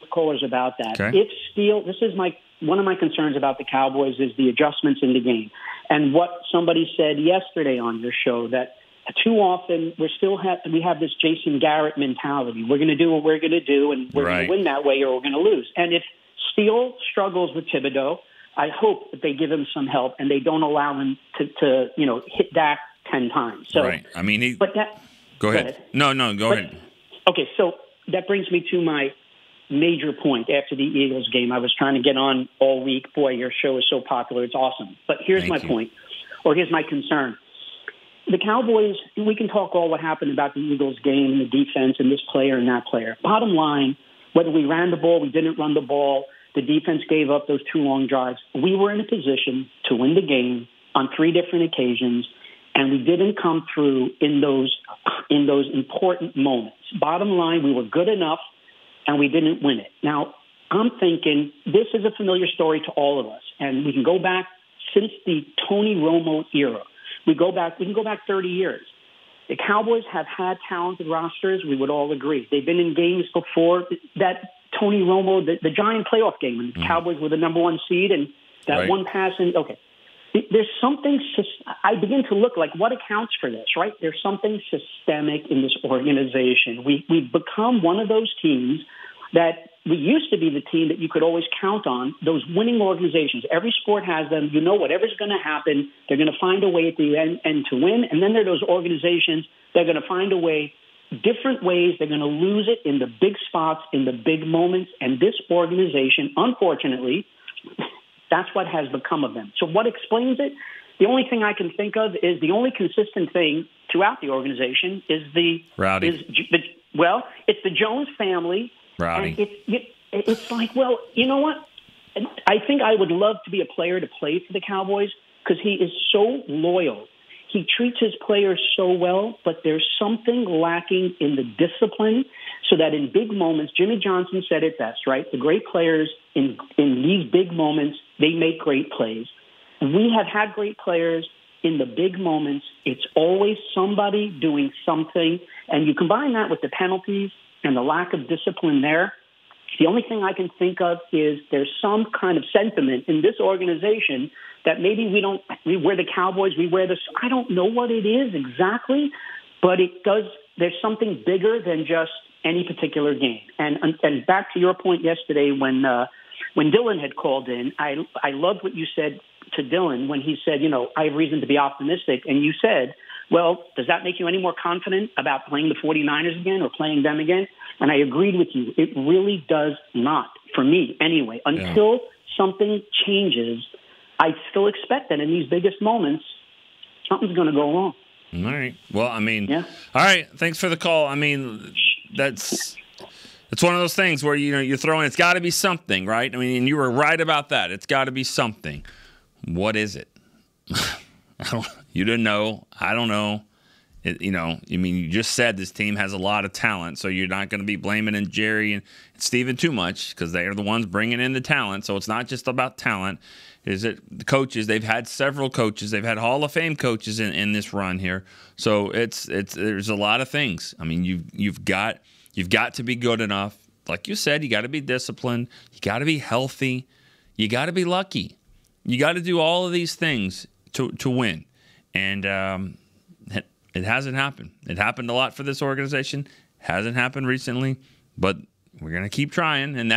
S17: callers about that.
S4: Okay.
S17: If Steele, this is one of my concerns about the Cowboys is the adjustments in the game. And what somebody said yesterday on your show, that too often we have this Jason Garrett mentality. We're going to do what we're going to do, and we're going to win that way, or we're going to lose. And if Steele struggles with Thibodeau, I hope that they give him some help and they don't allow him to hit Dak 10 times. So,
S4: right. I mean,
S17: go ahead.
S4: No, go ahead.
S17: Okay, so that brings me to my major point after the Eagles game. I was trying to get on all week. Boy, your show is so popular. It's awesome. But here's my point, or here's my concern. The Cowboys, we can talk all what happened about the Eagles game and the defense and this player and that player. Bottom line, whether we ran the ball, we didn't run the ball, the defense gave up those 2 long drives. We were in a position to win the game on 3 different occasions, and we didn't come through in those important moments. Bottom line, we were good enough, and we didn't win it. Now, I'm thinking this is a familiar story to all of us, and we can go back since the Tony Romo era. We can go back 30 years. The Cowboys have had talented rosters. We would all agree. They've been in games before that Tony Romo, the giant playoff game, when the Cowboys were the number 1 seed, and that one pass. Okay, there's something. I begin to look like what accounts for this, right? There's something systemic in this organization. We've become one of those teams that we used to be the team that you could always count on, those winning organizations. Every sport has them. You know whatever's going to happen, they're going to find a way at the end to win. And then there are those organizations that are going to find a way, different ways. They're going to lose it in the big spots, in the big moments. And this organization, unfortunately, that's what has become of them. So what explains it? The only thing I can think of is the only consistent thing throughout the organization is it's the Jones family.
S4: Rowdy.
S17: And it's like, well, you know what? I think I would love to be a player to play for the Cowboys because he is so loyal. He treats his players so well, but there's something lacking in the discipline so that in big moments, Jimmy Johnson said it best, right? The great players in these big moments, they make great plays. We have had great players in the big moments. It's always somebody doing something. And you combine that with the penalties and the lack of discipline there, the only thing I can think of is there's some kind of sentiment in this organization that maybe we're the Cowboys, we wear this. I don't know what it is exactly, but there's something bigger than just any particular game. And back to your point yesterday when Dylan had called in, I loved what you said to Dylan when he said, I have reason to be optimistic. And you said, well, does that make you any more confident about playing the 49ers again or playing them again? And I agreed with you. It really does not, for me anyway. Until something changes, I still expect that in these biggest moments, something's going to go wrong.
S4: All right. Well, I mean, all right. Thanks for the call. I mean, it's one of those things where, you're throwing, it's got to be something, right? I mean, you were right about that. It's got to be something. What is it? You didn't know. I don't know. You just said this team has a lot of talent, so you're not going to be blaming Jerry and Steven too much because they are the ones bringing in the talent. So it's not just about talent. Is it the coaches? They've had several coaches. They've had Hall of Fame coaches in this run here. So there's a lot of things. I mean, you've got to be good enough. Like you said, you got to be disciplined. You got to be healthy. You got to be lucky. You got to do all of these things to win. And it hasn't happened. It happened a lot for this organization. Hasn't happened recently, but we're gonna keep trying, and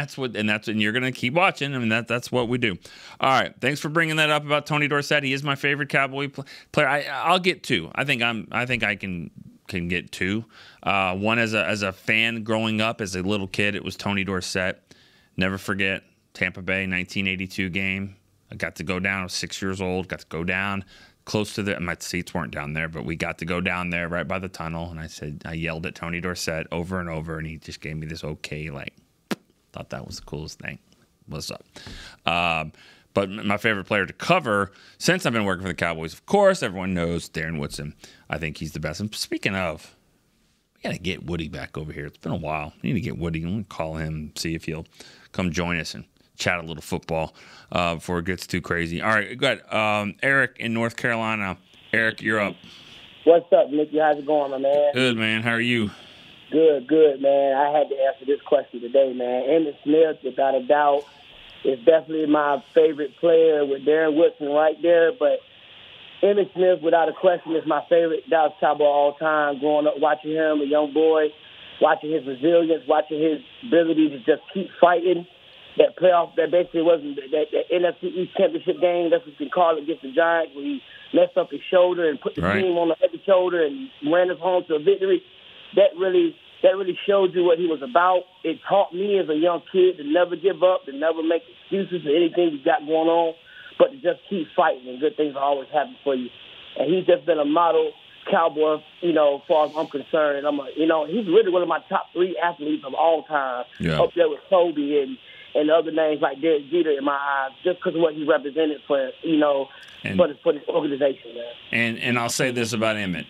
S4: you're gonna keep watching. I mean, that's what we do. All right, thanks for bringing that up about Tony Dorsett. He is my favorite Cowboy player. I'll get 2. I think I can get 2. One as a fan growing up as a little kid, it was Tony Dorsett. Never forget Tampa Bay 1982 game. I got to go down. I was 6 years old. Got to go down close to my seats weren't down there, but we got to go down there right by the tunnel. And I yelled at Tony Dorsett over and over, and he just gave me this okay, thought that was the coolest thing. What's up? But my favorite player to cover since I've been working for the Cowboys, of course, everyone knows Darren Woodson. I think he's the best. And speaking of, we got to get Woody back over here. It's been a while. We need to get Woody. I'm going to call him, see if he'll come join us and chat a little football before it gets too crazy. All right, go ahead. Eric in North Carolina. Eric, you're up.
S18: What's up, Nicky? How's it going, my man?
S4: Good, man. How are you?
S18: Good, man. I had to answer this question today, man. Emmitt Smith, without a doubt, is definitely my favorite player with Darren Woodson right there. But Emmitt Smith, without a question, is my favorite Dallas Cowboy of all time. Growing up watching him, a young boy, watching his resilience, watching his ability to just keep fighting. That playoff, that basically wasn't that NFC East Championship game, that's what you can call it, against the Giants, where he messed up his shoulder and put the team on the other shoulder and ran us home to a victory. That really showed you what he was about. It taught me as a young kid to never give up, to never make excuses for anything you got going on, but to just keep fighting, and good things will always happen for you. And he's just been a model Cowboy, as far as I'm concerned. He's really one of my top 3 athletes of all time, up there with Kobe and other names like Derek Jeter in my eyes, just because of what he represented for this organization, man.
S4: And I'll say this about Emmitt,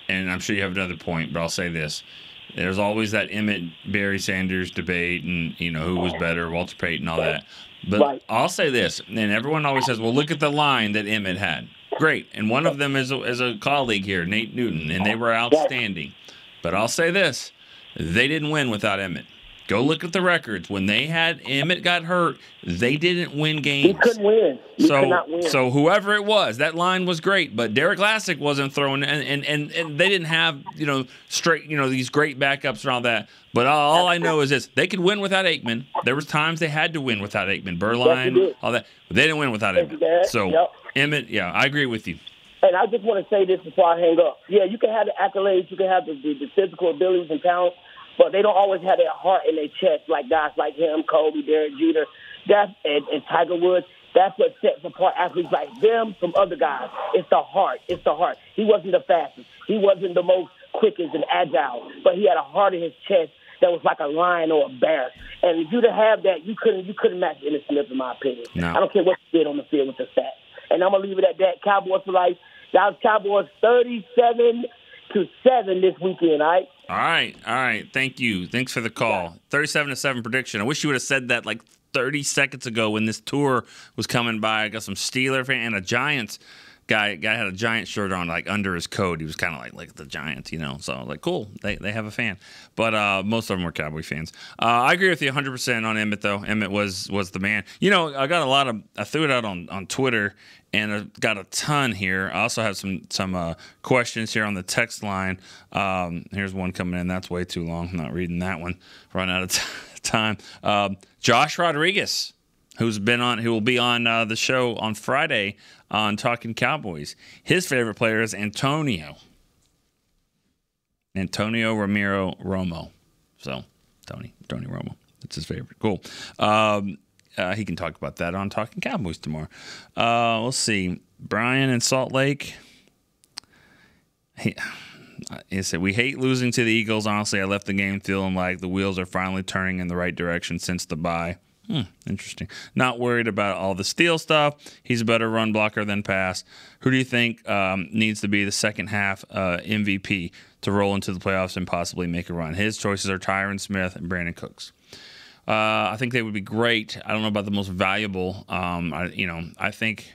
S4: and I'm sure you have another point, but I'll say this. There's always that Emmitt-Barry Sanders debate and, who was better, Walter Payton, all that. But I'll say this, and everyone always says, well, look at the line that Emmitt had. Great. And one of them is a colleague here, Nate Newton, and they were outstanding. But I'll say this. They didn't win without Emmitt. Go look at the records. When Emmitt got hurt, they didn't win games.
S18: He couldn't win. He could not win.
S4: So whoever it was, that line was great. But Derek Lassick wasn't throwing, and they didn't have straight these great backups and all that. But all I know is this: they could win without Aikman. There was times they had to win without Aikman, Berline, all that. But they didn't win without Aikman. So Emmitt, I agree with you.
S18: And I just want to say this before I hang up. Yeah, you can have the accolades, you can have the physical abilities and talent, but they don't always have that heart in their chest like guys like him, Kobe, Derek Jeter, and Tiger Woods. That's what sets apart athletes like them from other guys. It's the heart. It's the heart. He wasn't the fastest. He wasn't the most quickest and agile, but he had a heart in his chest that was like a lion or a bear. And if you to have that, you couldn't match Emmitt Smith, in my opinion.
S4: No.
S18: I don't care what you did on the field with the stats. And I'm gonna leave it at that. Cowboys for life. Dallas Cowboys 37-7 this weekend. All
S4: right. Thank you. Thanks for the call. 37-7 prediction. I wish you would have said that like 30 seconds ago when this tour was coming by. I got some Steeler fan and a Giants guy had a Giant shirt on, like under his coat. He was kind of like the Giants, So like, cool, they have a fan. But most of them were Cowboy fans. I agree with you 100% on Emmitt though. Emmitt was the man. I got I threw it out on Twitter and I got a ton here. I also have some questions here on the text line. Here's one coming in. That's way too long. I'm not reading that one. Run out of time. Josh Rodriguez, who will be on the show on Friday on Talking Cowboys. His favorite player is Antonio Ramiro Romo. So, Tony Romo. That's his favorite. Cool. He can talk about that on Talking Cowboys tomorrow. Let's see. Brian in Salt Lake. He said, we hate losing to the Eagles. Honestly, I left the game feeling like the wheels are finally turning in the right direction since the bye. Interesting. Not worried about all the steal stuff. He's a better run blocker than pass. Who do you think needs to be the second half MVP to roll into the playoffs and possibly make a run? His choices are Tyron Smith and Brandon Cooks. I think they would be great. I don't know about the most valuable. I think.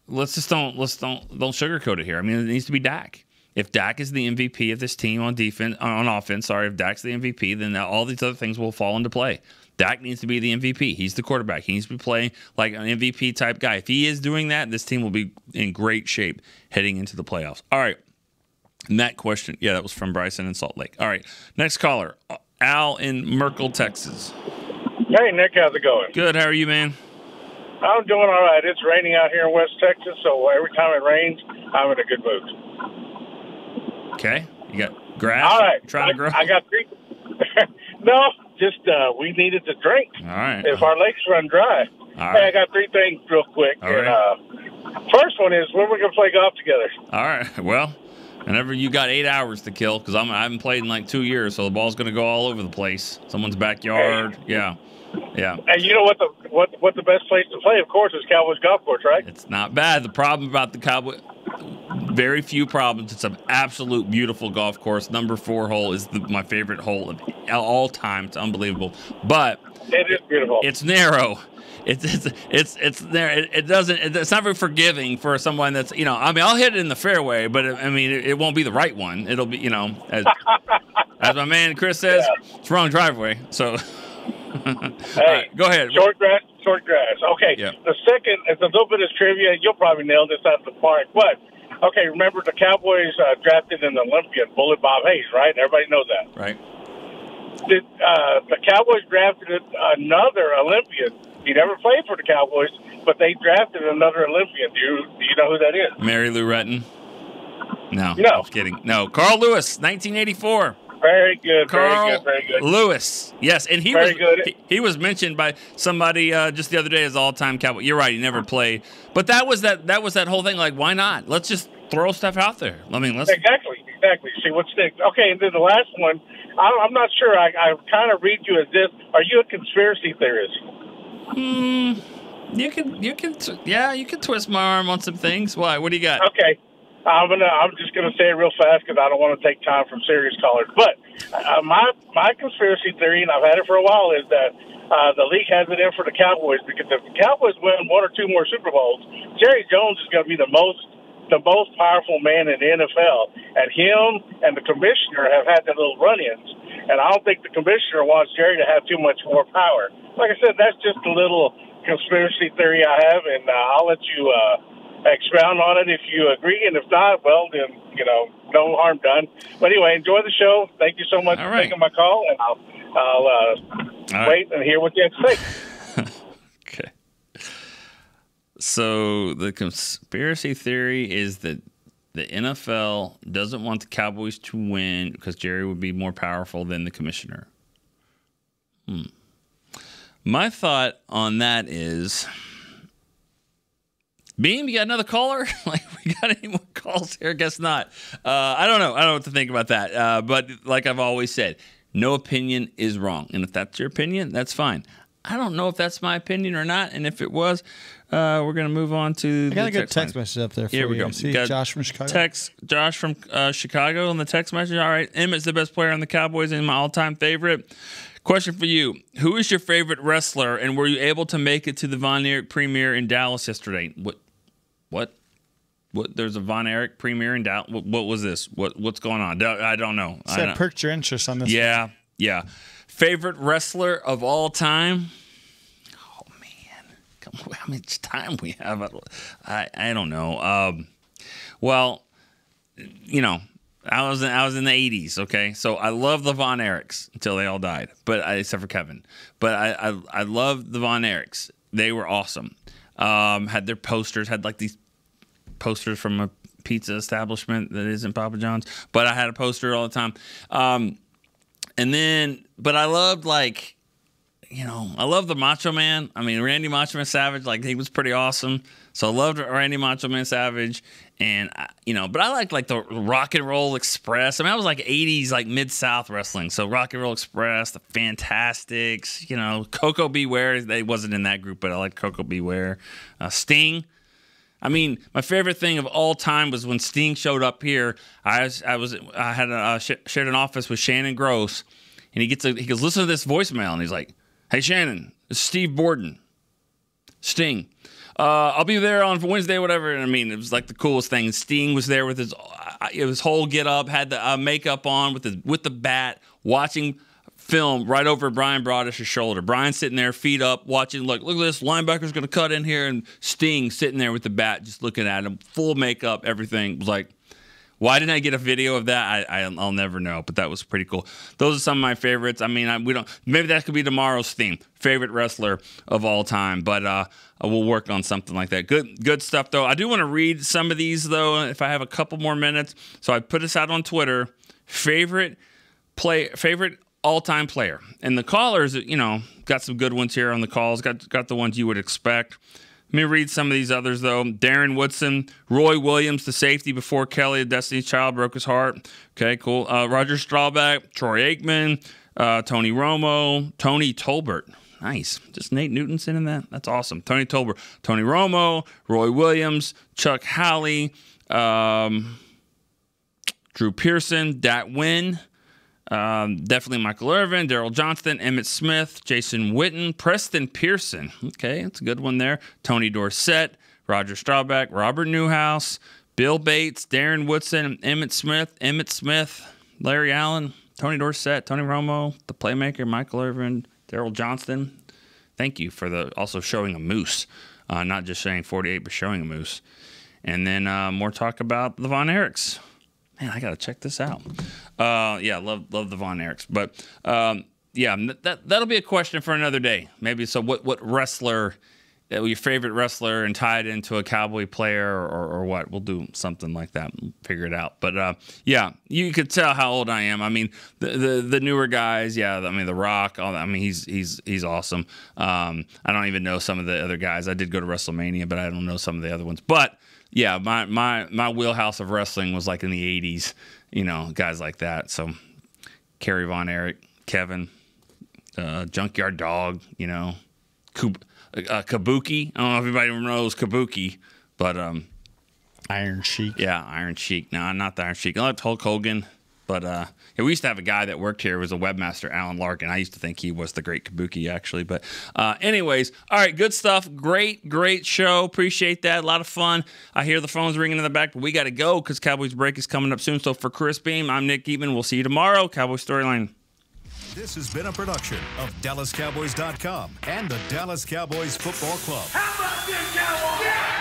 S4: Let's don't sugarcoat it here. It needs to be Dak. If Dak is the MVP of this team on offense, if Dak's the MVP, then all these other things will fall into play. Dak needs to be the MVP. He's the quarterback. He needs to be playing like an MVP type guy. If he is doing that, this team will be in great shape heading into the playoffs. All right. And that question, that was from Bryson in Salt Lake. All right. Next caller, Al in Merkel, Texas.
S19: Hey, Nick. How's it going?
S4: Good. How are you, man?
S19: I'm doing all right. It's raining out here in West Texas, so every time it rains, I'm in a good mood.
S4: Okay. You got grass?
S19: All right.
S4: Trying to grow?
S19: I got 3. No, just we needed to drink.
S4: All right.
S19: If our lakes run dry.
S4: All right.
S19: Hey, I got 3 things real quick.
S4: All right.
S19: First one is, when are we going to play golf together?
S4: All right. Well, whenever you got 8 hours to kill, because I haven't played in like 2 years, so the ball's going to go all over the place. Someone's backyard. Hey. Yeah.
S19: And you know what the best place to play, of course, is Cowboys Golf Course, right?
S4: It's not bad. The problem about the Cowboys, very few problems. It's an absolute beautiful golf course. Number 4 hole is my favorite hole of all time. It's unbelievable, but
S19: it is beautiful.
S4: It's narrow. It's there. It's not very forgiving for someone that's I'll hit it in the fairway, but it won't be the right one. It'll be as my man Chris says, it's wrong driveway. So.
S19: Hey,
S4: go ahead.
S19: Short short grass. Okay.
S4: Yeah.
S19: The second is a little bit of trivia. You'll probably nail this out of the park. But, okay, remember the Cowboys drafted an Olympian, Bullet Bob Hayes, right? Everybody knows that.
S4: Right.
S19: The Cowboys drafted another Olympian. He never played for the Cowboys, but they drafted another Olympian. Do you know who that is?
S4: Mary Lou Retton? No.
S19: No.
S4: I'm kidding. No. Carl Lewis, 1984.
S19: Very good.
S4: Carl
S19: very good.
S4: Lewis. Yes, and he was mentioned by somebody just the other day as all-time Cowboy. You're right, he never played. But that was that whole thing, like, why not? Let's just throw stuff out there. I mean, let's
S19: Exactly. See what sticks. Okay, and then the last one, I'm not sure. I kind of read you as this. Are you a conspiracy theorist?
S4: You can twist my arm on some things. Why? What do you got?
S19: Okay. I'm just gonna say it real fast because I don't want to take time from serious callers. But my conspiracy theory, and I've had it for a while, is that the league has it in for the Cowboys because if the Cowboys win one or two more Super Bowls, Jerry Jones is going to be the most powerful man in the NFL, and him and the commissioner have had their little run-ins. And I don't think the commissioner wants Jerry to have too much more power. Like I said, that's just a little conspiracy theory I have, and I'll let you expound on it if you agree, and if not, well, then, no harm done. But anyway, enjoy the show. Thank you so much for taking my call, and I'll wait and hear what you have to say.
S4: Okay. So the conspiracy theory is that the NFL doesn't want the Cowboys to win because Jerry would be more powerful than the commissioner. My thought on that is, Beam, you got another caller? Like, we got any more calls here? Guess not. I don't know. I don't know what to think about that. But like I've always said, no opinion is wrong. And if that's your opinion, that's fine. I don't know if that's my opinion or not. And if it was, we're going to move on to
S20: I got a good text message up there for
S4: Here we go.
S20: See Josh from Chicago.
S4: Josh from Chicago on the text message. All right. Emmett's the best player on the Cowboys and my all-time favorite. Question for you. Who is your favorite wrestler, and were you able to make it to the Von Erich premiere in Dallas yesterday? What? There's a Von Erich premiere in Dallas? What was this? What's going on? I don't know.
S20: Said perked your interest on this.
S4: Yeah. Favorite wrestler of all time? Oh, man. How much time we have? I don't know. Well, I was in the 80s, okay? So I love the Von Erichs until they all died, except for Kevin. But I love the Von Erichs. They were awesome. Had their posters, had like these posters from a pizza establishment that isn't Papa John's. But I had a poster all the time. But I loved I love the Macho Man. I mean, Randy Macho Man Savage, like, he was pretty awesome. So I loved Randy Macho Man Savage. And, but I liked the Rock and Roll Express. I mean, I was like 80s, like Mid-South wrestling. So Rock and Roll Express, the Fantastics, Coco Beware. They wasn't in that group, but I liked Coco Beware. Sting. I mean, my favorite thing of all time was when Sting showed up here. I had shared an office with Shannon Gross, and he goes, listen to this voicemail, and he's like, hey, Shannon, it's Steve Borden. Sting. I'll be there on Wednesday, whatever. And I mean, it was like the coolest thing. Sting was there with his whole get up, had the makeup on with the bat, watching film right over Brian Brodish's shoulder. Brian sitting there, feet up, watching. Look at this. Linebacker's going to cut in here, and Sting sitting there with the bat, just looking at him, full makeup, everything. It was like, why didn't I get a video of that? I'll never know, but that was pretty cool. Those are some of my favorites. I mean, maybe that could be tomorrow's theme, favorite wrestler of all time, but we'll work on something like that. Good stuff, though. I do want to read some of these, though, if I have a couple more minutes. So I put this out on Twitter, favorite all-time player. And the callers, got some good ones here on the calls, got the ones you would expect. Let me read some of these others, though. Darren Woodson, Roy Williams, the safety before Kelly, the Destiny's Child, broke his heart. Okay, cool. Roger Staubach, Troy Aikman, Tony Romo, Tony Tolbert. Nice. Just Nate Newton sitting in that? That's awesome. Tony Tolbert, Tony Romo, Roy Williams, Chuck Howley, Drew Pearson, Dat Wynn, definitely Michael Irvin, Daryl Johnston, Emmett Smith, Jason Witten, Preston Pearson. Okay, that's a good one there. Tony Dorsett, Roger Staubach, Robert Newhouse, Bill Bates, Darren Woodson, Emmett Smith, Larry Allen, Tony Dorsett, Tony Romo, the playmaker, Michael Irvin, Daryl Johnston, Thank you for also showing a moose, not just saying 48, but showing a moose. And then more talk about the Von Erichs. Man, I got to check this out. Yeah, love the Von Erichs. But, yeah, that'll be a question for another day. Maybe so what wrestler, your favorite wrestler, and tie it into a Cowboy player or what? We'll do something like that and figure it out. But, yeah, you could tell how old I am. I mean, the newer guys, yeah, I mean, The Rock, all that. I mean, he's awesome. I don't even know some of the other guys. I did go to WrestleMania, but I don't know some of the other ones. But, yeah, my wheelhouse of wrestling was like in the 80s, guys like that. So, Kerry Von Erich, Kevin, Junkyard Dog, Kabuki. I don't know if anybody knows Kabuki, but
S20: Iron Sheik.
S4: Yeah, Iron Sheik. No, not the Iron Sheik. I liked Hulk Hogan, but yeah, we used to have a guy that worked here. It was a webmaster, Alan Larkin. I used to think he was the great Kabuki, actually. But anyways, all right, good stuff. Great show. Appreciate that. A lot of fun. I hear the phones ringing in the back, but we got to go because Cowboys break is coming up soon. So for Chris Beam, I'm Nick Eatman. We'll see you tomorrow. Cowboy Storyline.
S1: This has been a production of DallasCowboys.com and the Dallas Cowboys Football Club.
S3: How about this, Cowboys? Yeah!